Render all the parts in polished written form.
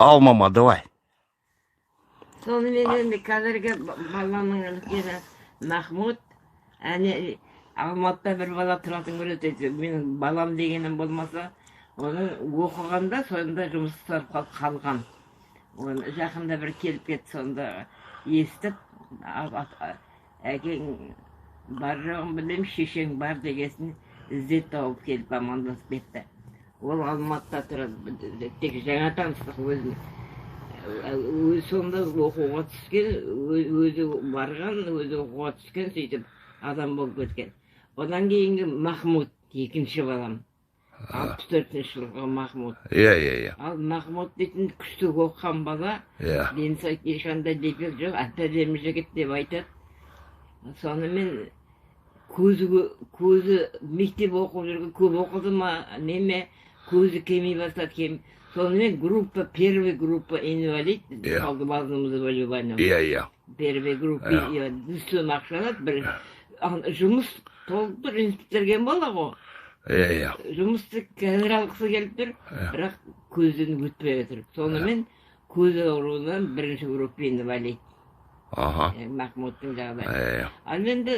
Ал, мама, давай. Сонымен енді қазіргі баланың үлкені Махмуд, әне Алматыда бір бала тұратын көреді. Менің балам дегенім болмаса, оның оқығанда сонда жұмыстар қалған. Оны жақында бір келіп кетті, сонда естіп, әкең бар жоғын білем, шешең бар дегесін іздеп тауып келіп амандасып кетті. Ол Алматыда тұрады, тек жаңа таныстық өзін. Сонда оқуға түскен, өзі барған, өзі оқуға түскен, сөйтіп адам болып кеткен. Одан кейінгі Махмуд, екінші балам. 64-ші жылғы Махмуд. Иә. Ал Махмуд дейтін күшті оқыған бала, денсай ешқандай дефект жоқ, әпердемі жігіт деп айтады. Сонымен көзі мектеп оқып жүрген, көп оқыды ма, неме, көзі кемей бастады. Сонымен группа, первый группа инвалид, қалды базымызды заболевание. Иә. Первый группа, үстін ақшалады, бір жұмыс толып тұр, инспекторген бала ғой. Иә. Жұмысты қазір алғысы келіп тұр, бірақ көзден өтпей отыр. Сонымен көз ауруынан бірінші группа инвалид. Махмудтың жағдайы. Ал енді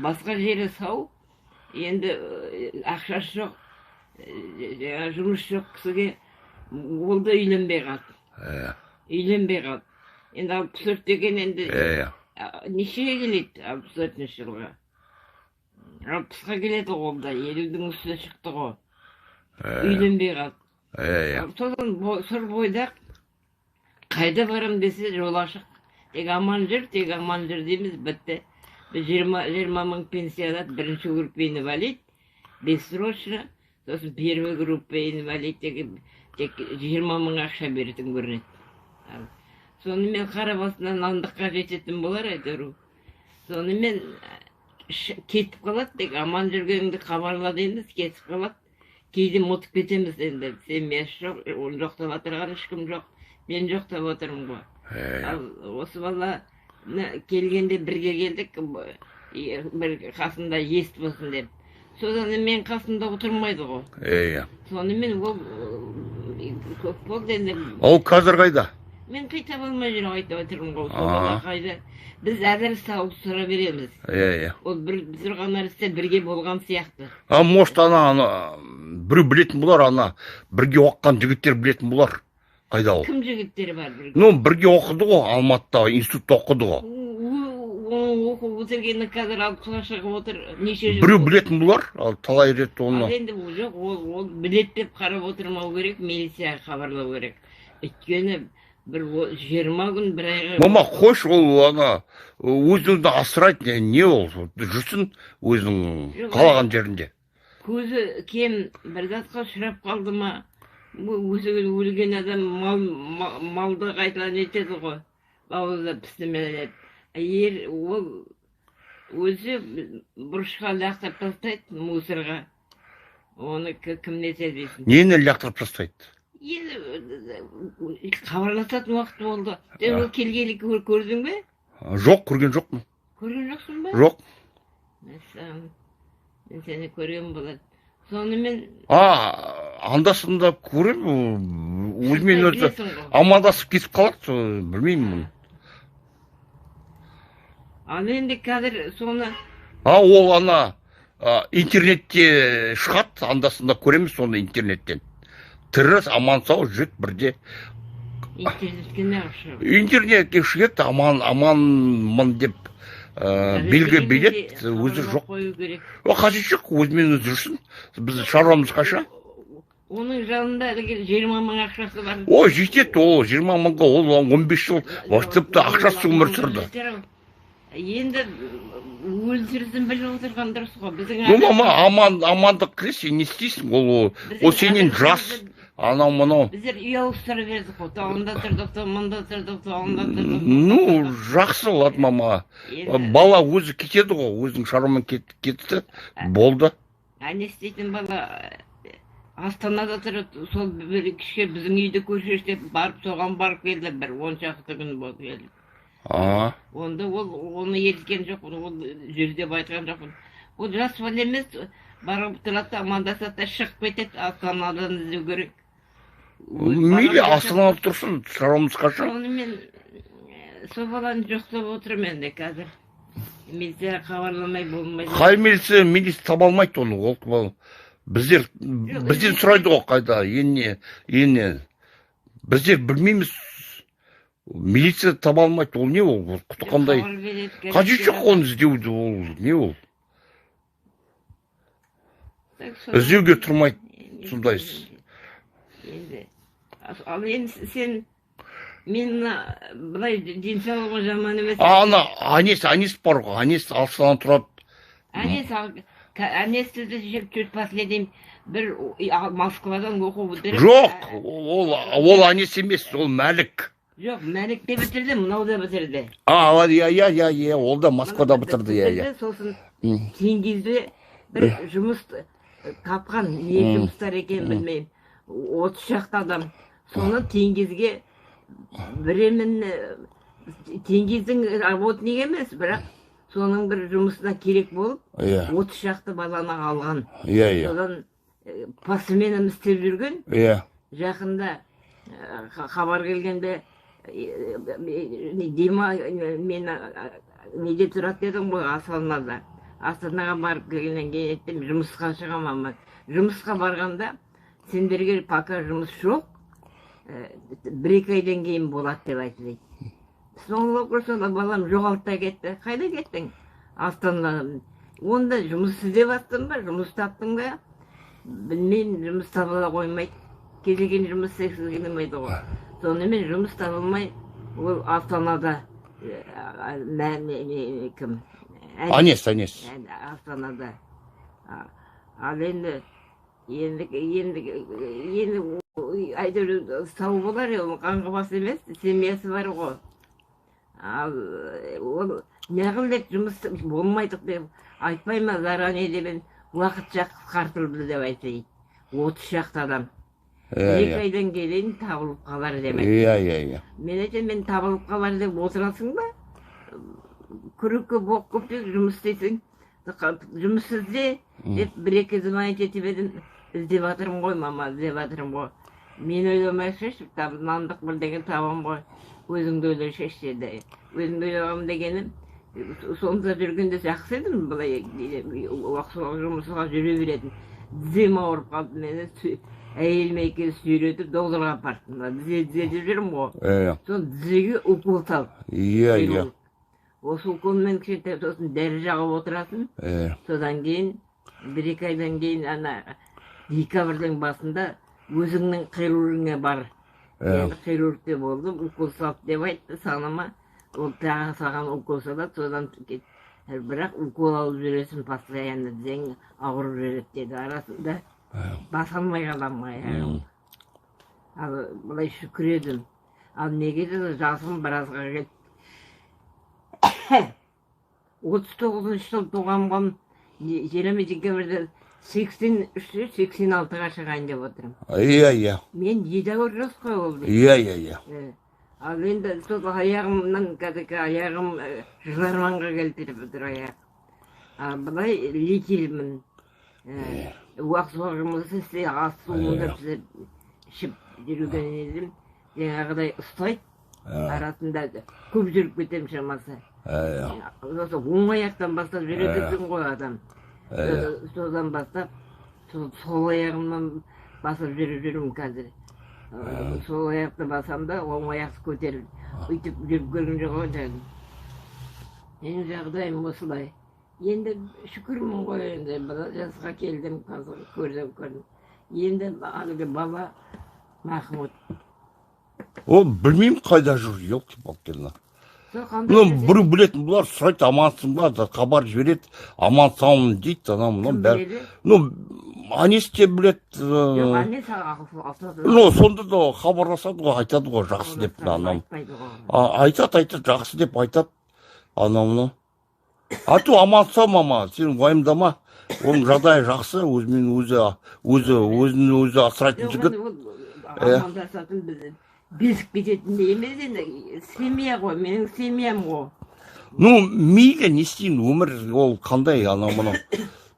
басқа жері сау, енді ақшасы жоқ, жұмыс жоқ кісіге, ол да үйленбей қалды. Үйленбей қалды. Енді 64 деген енді нешеге келеді 64-ші жылға? 60-ға келеді ол да, 50-дің үстіне шықты ғой. Үйленбей қалды. Содан сұр бойдақ, қайда барам десе жол ашық. Тек аман жүр дейміз, бітті. 20 мың пенсия алады, бірінші группа инвалид, бессрочно, сосын первый группа инвалид, тек 20 мың ақша беретін көрінеді. Сонымен қара басынан андыққа жететін болар әйтеуір. Сонымен кетіп қалады, тек аман жүргеніңді хабарла дейміз, кетіп қалады. Кейде ұмытып кетеміз енді, семьясы жоқ, оны жоқтап отырған ешкім жоқ, мен жоқтап отырмын ғой. Ал осы бала келгенде бірге келдік, бір қасында ес болсын деп. Содан мен қасында отырмайды ғой. Сонымен ол көп болды енді. Ол қазір қайда? Мен қайта болмай жүріп айтып отырмын ғой, сол бала қайда. Біз әзір сауып сұра береміз. Ол бір ғана істе бірге болған сияқты. Может, біреу білетін болар, бірге оқыған жігіттер білетін болар. Қайда ол? Кім жігіттері бар бірге? Бірге оқыды ғой, Алматыда, институтта оқыды ғой. Оқып өтіргені қазір алпысқа шығып отыр, неше жыл. Біреу білетін болар, талай рет оны. Ал енді жоқ, ол білет деп қарап отырмау керек, милицияға хабарлау керек. Өйткені бір 20 күн бір айға... Мама, қойш, ол өзіңді асырайды, не ол? Жүрсін өзінің қалаған жерінде. Көзі кем бір затқа шырап қалды ма, өзі өлген адам малды қайталан етеді ғой, бауызда пістімеледі. Ол өзі бұрышқа лақтырып тастайды, мусорға. Оны кім нетеді дейсің? Нені лақтырып тастайды? Енді хабарласатын уақыт болды. Сен ол келгелі көрдің бе? Жоқ, көрген жоқпын. Көрген жоқсың ба? Жоқ. Мен сені көрген болады. Сонымен... Андасында көрем, өзімен өзі амандасып кетіп қалады, білмеймін мұны. Ал енді қазір соны... Ол интернетте шығады, андасында көреміз соны интернеттен. Тірі, аман сау, жүр бірде. Интернетке не шығып? Интернетке шығады, аманмын деп белгі береді, өзі жоқ. Қажет жоқ, өзімен өзі жүрсін. Біз шаруамыз қаша. Оның жанында 20 мың ақшасы бар. Жетеді, ол 20 мыңға, ол 15 жыл тіпті ақшасы өмір сүрді. Енді өлтірсін біліп отырған дұрыс қой. Мама, амандық кірес, сен не істейсің? Ол сенен жас, анау-мынау. Біздер үй ауыстырып бердік қой. Тоғында тұрдық, мұнда тұрдық, тоғында тұрдық. Жақсы олады, мама. Бала өзі кетеді ғой, өзінің шаруамен кетті, болды. Не істейтін бала Астанада тұрып, сол бір кішке біздің үйді көршештеп барып, соған барып келді, бір 10 шақты күн болды келді. Онда оны еліткен жоқ, ол жерде байтқан жоқ. Ол жас бала емес, барып тұрады, амандасады, шығып кетеді, Астанадан іздеу керек. мейлі астанада тұрсын, шаруамыз қаша. Сонымен сол баланы жоқтап отырмын енді қазір. Милиция хабарламай болмайды. Қай милиция таба алмайды оны, ол бала. Бізден сұрайды ғой қайда, енне. Біздер білмейміз. Милиция таба алмайды, ол не ол? Құтықандай. Қажет жоқ оны іздеуді, ол не ол? Іздеуге тұрмайды, сондайсыз. Ал енді сен, мен бұлай денсаулығы жаман емес. Анес бар ғой, Анес Астанада тұрады. Анесті жүріп последним бір Москвадан оқу бітіріп. Жоқ, ол Анес емес, ол Мәлік. Жоқ, Мәлік те бітірді, мынау да бітірді. Ол да Москвада бітірді. Сосын Теңгизде бір жұмыс тапқан, не жұмыстар екен білмеймін. 30 шақты адам. Соны Теңгизге біремен Теңгиздің работник емес, бірақ соның бір жұмысына керек болып, 30 шақты баланы алған. Содан посменім істеп жүрген. Жақында хабар келгенде Дима мен неде тұрады дедім ғой, Астанада. Астанаға барып келгеннен кейін еттім, жұмысқа шығамын. Жұмысқа барғанда сендерге пока жұмыс жоқ, 1-2 айдан кейін болады деп айтты. Соңғы көрсенде балам жоғалтта кетті. Қайда кеттің? Астанада. Онда жұмыс іздеп аттың ба? Жұмыс таптың ба? Білмеймін, жұмыс табыла қоймайды. Келген жұмыс сексіз келмейді ғой. Сонымен жұмыс табылмай, ол Астанада кім? Анес. Астанада. Ал енді әйтеуір сау болар, қаңғыбас емес, семьясы бар ғой. Ал ол неғыл деп жұмыс болмайдық деп айтпай ма, заранее деп уақытша қысқартылды деп айтайын. 30 шақты адам. 2 айдан кейін табылып қалар деп айтайын. Мен айтайын, мен табылып қалар деп отырасың ба? Күрекке боқ көптеп жұмыс істейсің. Жұмыс ізде деп 1-2 звонить етіп едім. Іздеп атырым ғой, мама, іздеп атырым ғой. Мен ойламай шешіп, нандық бір деген табам ғой. Өзіңді ойлай шеш деді. Өзімді ойлағым дегенім, сонда жүргенде жақсы едім, бұлай жұмысыға жүре беретін. Дізем ауырып қалды, мені әйеліме екеуі сүйретіп доғдырға апарттым. Дізе жүрім ғой. Сон дізеге укол салып. Осы уколмен кішкентай сосын дәрі жағып отырасын. Содан кейін, 1-2 айдан кейін, декабрьдің басында өзіңнің хирургыңа бар. Енді хирургте болдым, укол салып деп айтты санама. Ол тағы саған укол салады, содан бірақ укол алып жүресің постоянно, дізең ауырып жүреді деді. Арасында баса алмай қаламын. Ал бұлай шүкір едім. Ал неге де жасым біразға кетті. 39 жыл туғанғам, 20 декабрьде 86-86-ға шығайын деп отырым. Мен едәуір жас қой олды. Ал енді сол аяғымнан кәдігі аяғым жыларманға келтіріп отыр аяқ. Бұлай летелмін. Уақсуағымызды істе ас-суыңды ішіп жүрген едім. Жаңағыдай ұстайды. Арасында көп жүріп кетем шамасы. Оң аяқтан бастап жүрететін ғой адам. Содан бастап, сол аяғымнан басып жүрім қазір. Сол аяқты басам да, оң аяқты көтеріп, үйтіп жүріп көрген жоқ өтеді. Менің жағдайым осылай. Енді шүкірмін ғой, енді жасқа келдім, көрдім. Енді әлгі бала Махмұт. Ол білмеймін қайда жүр, елки-палки. Бір білетін бұлар сұрайды, амансың ба, хабар жібереді, амансамын дейді, анам бәрі. Анес те білет. Сонда да хабарласады ғой, айтады ғой, жақсы деп. Айтады, жақсы деп айтады. Анамны. Ату аманса мама, сен уайымдама. Оның жағдайы жақсы, өзін өзі асырайтын жігіт. Амандасатын безіп кететін де емес енді, семья ғой, менің семьям ғой. Мейлі не істейін, өмір ол қандай, анамыны.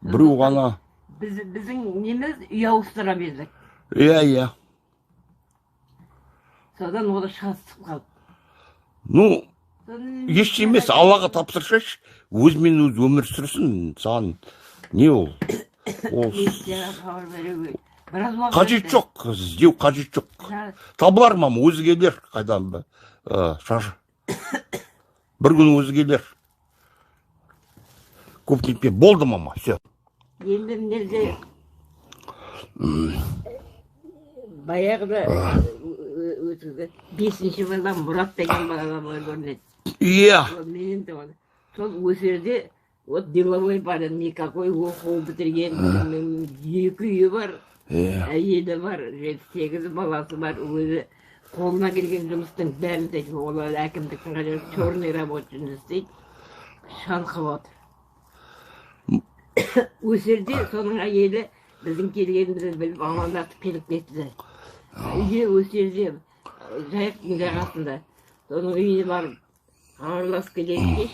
Біреу ғана. Біздің неміз үй ауыстыра бездік. Содан олар шатысып қалды. Ну, еш емес, Аллаға тапсыршаш, өзімен өзі өмір сүрсін, саған не ол? Қажет жоқ, іздеу қажет жоқ. Табылар мам, өзгелер қайдан ба? Шашы. Бір күн өзгелер. Көп нетпе, болды мама, все. Енді мінерде баяғыда өтілді 5-ші балам Мұрат деген балаға бой көрінеді. Иә. Сол өсерде вот деловой бары, никакой оқу бітірген, 2 үйі бар, әйелі бар, 7-8 баласы бар, өзі қолына келген жұмыстың бәрін істейді. Олар әкімдіктің қажет черный рабочий істейді, шалқып отыр. Өсерде соның әйелі біздің келгенімізді біліп амандатып келіп кетті. Үйде өсерде жайықтың жағасында, соның үйіне барып хабарласып келеді кеш.